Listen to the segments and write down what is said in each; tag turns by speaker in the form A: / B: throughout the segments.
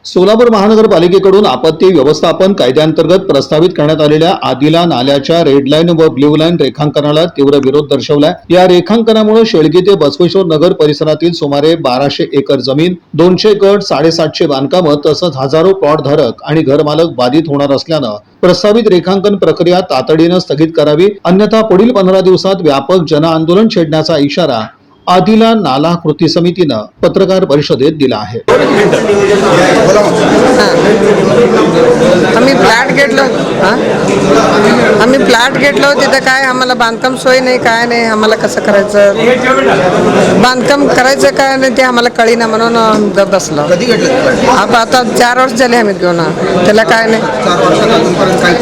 A: सोलापूर महानगरपालिकेकडून आपत्ती व्यवस्थापन कायद्याअंतर्गत प्रस्तावित करण्यात आलेल्या आदिला नाल्याच्या रेड लाईन व ब्ल्यू लाईन रेखांकनाला तीव्र विरोध दर्शवलाय। या रेखांकनामुळे शेळगी ते बसवेश्वर नगर परिसरातील सुमारे 1200 एकर जमीन, 200 गट, 750 बांधकामं तसंच हजारो प्लॉट धारक आणि घरमालक बाधित होणार असल्यानं प्रस्तावित रेखांकन प्रक्रिया तातडीनं स्थगित करावी, अन्यथा पुढील 15 दिवसात व्यापक जनआंदोलन छेडण्याचा इशारा आदिला नाला कृती समितीनं पत्रकार परिषदेत दिला आहे।
B: आम्ही फ्लॅट घेतलो तिथं काय आम्हाला बांधकाम सोय नाही, काय नाही, आम्हाला कसं करायचं, बांधकाम करायचं काय नाही ते आम्हाला कळीना म्हणून बसलो। आता 4 वर्ष झाले आम्ही घेऊन, त्याला काय नाही,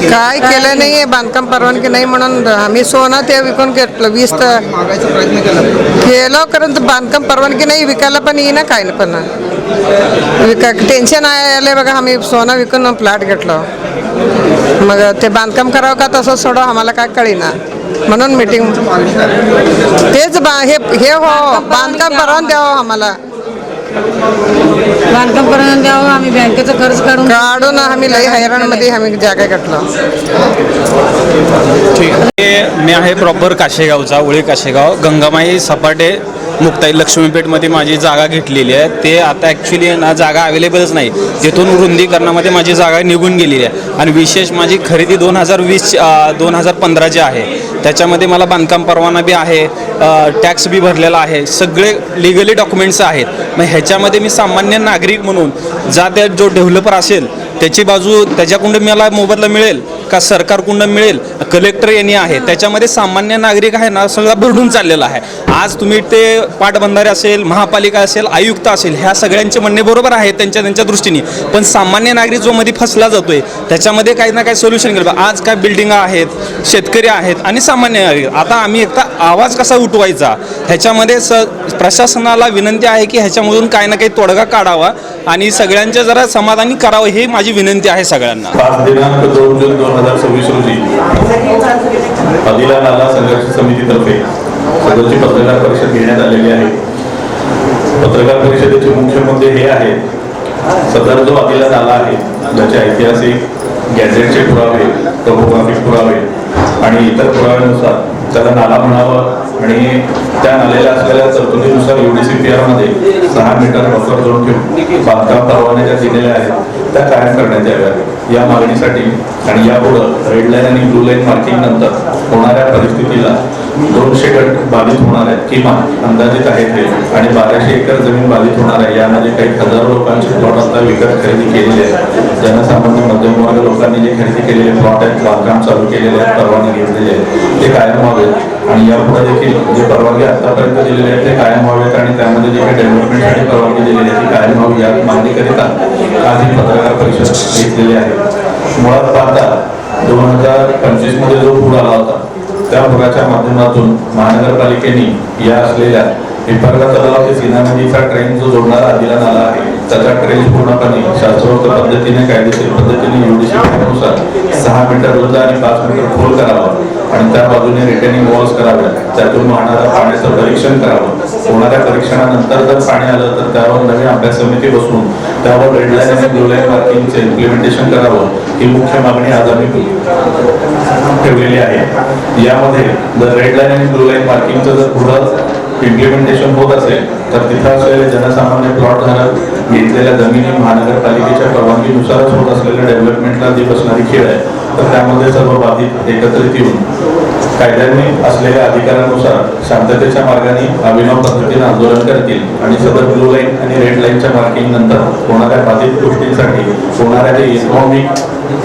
B: काय केलं नाही, बांधकाम परवानगी नाही म्हणून आम्ही सोनं ते विकून घेतलं। 20 केलं कारण बांधकाम परवानगी नाही, विकायला पण येईना, काय पण टेन्शन आले बघा। आम्ही सोनं विकून फ्लॅट घेतलो, मग ते बांधकाम करावं का तसं सोडं आम्हाला काय कळीना म्हणून मीटिंग तेच हे हो बांधकाम परवानगी द्यावं आम्हाला,
C: बांधकाम परवानगी द्यावं। आम्ही बँकेचा खर्च काढून
B: आम्ही लई हैराणमध्ये आम्ही जागा घेतलो।
D: मी आहे प्रॉपर काशेगावचा, उळे काशेगाव, गंगामाई सपाटे मुक्ताई लक्ष्मीपेठमध्ये माझी जागा घेतलेली आहे। ते आता ॲक्च्युली ना जागा अवेलेबलच नाही, तिथून रुंदीकरणामध्ये माझी जागा निघून गेलेली आहे। आणि विशेष माझी खरेदी 2015ची आहे, त्याच्यामध्ये मला बांधकाम परवाना बी आहे, टॅक्स बी भरलेला आहे, सगळे लिगली डॉक्युमेंट्स आहेत। मग ह्याच्यामध्ये मी सामान्य नागरिक म्हणून त्या जो डेव्हलपर असेल त्याची बाजू त्याच्याकडून मला मोबदला मिळेल का सरकारकडून मिळेल, कलेक्टर यांनी आहे, त्याच्यामध्ये सामान्य नागरिक आहे ना सगळा भरडून चाललेला आहे। आज तुम्ही ते पाटबंधारे असेल, महापालिका असेल, आयुक्त असेल, ह्या सगळ्यांचे म्हणणे बरोबर आहे त्यांच्या दृष्टीने, पण सामान्य नागरिक जो मध्ये फसला जातोय त्याच्यामध्ये काही ना काही सोल्युशन केलं। आज काय बिल्डिंग आहेत, शेतकरी आहेत आणि सामान्य नागरिक, आता आम्ही एकदा आवाज कसा उठवायचा ह्याच्यामध्ये प्रशासनाला विनंती आहे की ह्याच्यामधून काही ना काही तोडगा काढावा आणि सगळ्यांच्या जरा समाधानी करावं, ही माझी विनंती आहे सगळ्यांना।
E: 5 दिनांक 2 जून 2026 रोजी आदिला नाला संघर्ष समितीतर्फे सदरची पत्रकार परिषद घेण्यात आलेली आहे। पत्रकार परिषदेचे मुख्य मुद्दे हे आहेत, सदर जो आदिला नाला आहे ज्याचे ऐतिहासिक गॅझेटचे पुरावे, टोपोग्राफिक पुरावे आणि इतर पुराव्यानुसार त्याला नाला म्हणावं आणि त्या नाल्याला असलेल्या तरतुदीनुसार UDCPR मध्ये 6 मीटर बफर झोन ठेवून बांधकाम परवाने ज्या दिलेल्या आहेत त्या कायम करण्यात याव्यात। या मागणीसाठी आणि यापुढं रेड लाईन आणि ब्लू लाईन मार्किंग नंतर होणाऱ्या परिस्थितीला 200 गट बाधित होणार आहेत, किमान अंदाजित आहेत हे, आणि 1200 एकर जमीन बाधित होणार आहे। यामध्ये काही हजारो लोकांचे प्लॉट आता विकत खरेदी केलेले आहेत। जनसामान्य मध्यमवर्ग लोकांनी जे खरेदी केलेले प्लॉट आहेत, बांधकाम चालू केलेले आहेत, परवाने घेतलेले आहेत, ते कायम व्हावेत आणि यापुढे देखील जे परवानगी आतापर्यंत दिलेले आहेत ते कायम व्हावेत आणि त्यामध्ये जे काही डेव्हलपमेंटसाठी परवानगी दिलेली आहे ती कायम व्हावी या मागणीकरिता आज ही पत्रकार परिषद घेतलेली आहे। मुळात पाहता 2025 मध्ये जो पूर आला होता त्या पुराच्या माध्यमातून महानगरपालिकेने या असलेल्या हिप्परगा तलाव ते सीना नदीचा ट्रेन जो जोडणारा आदिला नाला आहे त्याचा ट्रेन पूर्णपणे शास्त्रोक्त पद्धतीने कायदेशीर पद्धतीने UDCPR नुसार 6 मीटर रुंद आणि 5 मीटर खोल करावा आणि त्या बाजूने रिटेनिंग वॉल्स कराव्या, त्यातून वाहणाऱ्या पाण्याचं परीक्षण करावं। होणाऱ्या परीक्षणानंतर जर पाणी आलं तर त्यावर नवी अभ्यास समिती बसवून त्यावर रेड लाईन आणि ब्लू लाईन मार्किंगचे इम्प्लिमेंटेशन करावं, ही मुख्य मागणी आज आम्ही ठेवलेली आहे। यामध्ये जर रेड लाईन आणि ब्लू लाईन मार्किंगचं जर पुढं इम्प्लिमेंटेशन होत असेल तर तिथं असलेले जनसामान्य प्लॉट धारक घेतलेल्या जमिनी महानगरपालिकेच्या परवानगीनुसारच होत असलेल्या डेव्हलपमेंटला जी बसणारी खेळ आहे तर त्यामध्ये सर्व बाधित एकत्रित येऊन कायद्याने असलेल्या अधिकारानुसार शांततेच्या मार्गाने अभिनव पद्धतीने आंदोलन करतील आणि सदर ब्लू लाईन आणि रेड लाईनच्या मार्किंग नंतर होणाऱ्या बाधित गोष्टींसाठी होणाऱ्या जे इकॉनॉमिक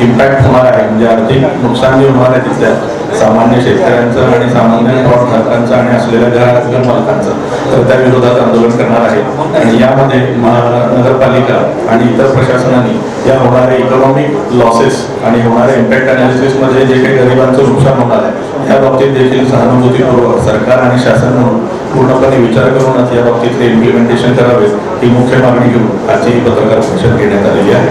E: इम्पॅक्ट होणार आहे, म्हणजे आर्थिक नुकसान जे होणार आहे तिथल्या सामान्य शेतकऱ्यांचं आणि सामान्य प्लॉट धारकांचं आणि असलेल्या घरातील मालकांचं, तर त्या विरोधात आंदोलन करणार आहे। आणि यामध्ये महानगरपालिका आणि इतर प्रशासनाने या होणारे इकॉनॉमिक लॉसेस आणि होणाऱ्या इम्पॅक्ट अनालिसिस मध्ये जे काही गरिबांचं नुकसान होणार आहे त्या बाबतीत देखील सहानुभूतीपूर्वक सरकार आणि शासन म्हणून पूर्णपणे विचार करूनच या बाबतीतले इम्प्लिमेंटेशन करावे, ही मुख्य मागणी घेऊन आजची ही पत्रकार परिषद घेण्यात आलेली आहे।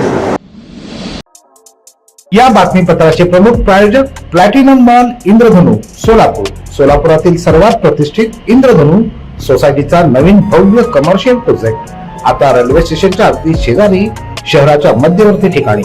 F: या बातमीपत्राचे प्रमुख प्रायोजक प्लॅटिनम मॉल इंद्रधनु सोलापूर। सोलापुरातील सर्वात प्रतिष्ठित इंद्रधनु सोसायटीचा नवीन भव्य कमर्शियल प्रोजेक्ट आता रेल्वे स्टेशनच्या अगदी शेजारी शहराच्या मध्यवर्ती ठिकाणी